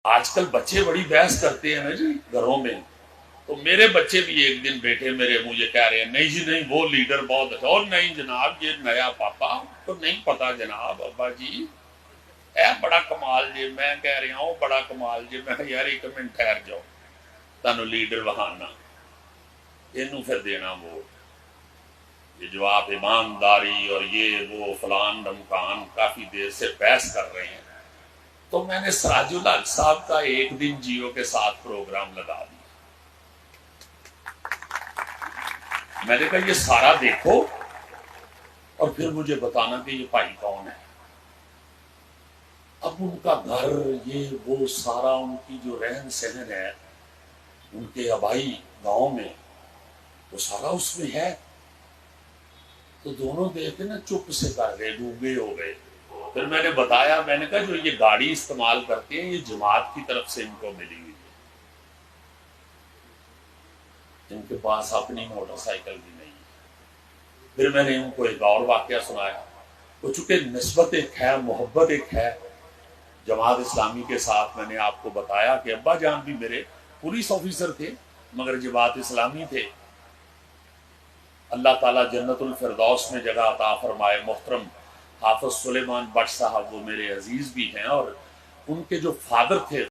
آج کل بچے بڑی بحث کرتے ہیں نا جی گھروں میں، تو میرے بچے بھی ایک دن بیٹھے میرے مجھے کہہ رہے ہیں نہیں جی نہیں وہ لیڈر بہت اچھا، اور نہیں جناب یہ نیا پاپا تو نہیں پتا جناب ابا جی ہے بڑا کمال جی، میں کہہ رہا ہوں بڑا کمال جی، میں یار ایک منٹ ٹھہر جاؤ، تانوں لیڈر بہانا اینوں پھر دینا ووٹ، یہ جو آپ ایمانداری اور یہ وہ فلان ڈمکان کافی دیر سے بحث کر رہے ہیں، تو میں نے سراج الحق صاحب کا ایک دن جیو کے ساتھ پروگرام لگا دیا، میں نے کہا یہ سارا دیکھو اور پھر مجھے بتانا کہ یہ بھائی کون ہے۔ اب ان کا گھر یہ وہ سارا ان کی جو رہن سہن ہے ان کے آبائی گاؤں میں وہ سارا اس میں ہے، تو دونوں دیکھے نا چپ سے کر گئے، ڈوبے ہو گئے۔ پھر میں نے بتایا، میں نے کہا جو یہ گاڑی استعمال کرتے ہیں یہ جماعت کی طرف سے ان کو ملی ہوئی ہے، ان کے پاس اپنی موٹر سائیکل بھی نہیں ہے۔ پھر میں نے ان کو ایک اور واقعہ سنایا، وہ چونکہ نسبت ایک ہے، محبت ایک ہے جماعت اسلامی کے ساتھ، میں نے آپ کو بتایا کہ ابا جان بھی میرے پولیس آفیسر تھے مگر جماعت اسلامی تھے، اللہ تعالیٰ جنت الفردوس میں جگہ عطا فرمائے۔ محترم حافظ سلیمان بٹ صاحب وہ میرے عزیز بھی ہیں، اور ان کے جو فادر تھے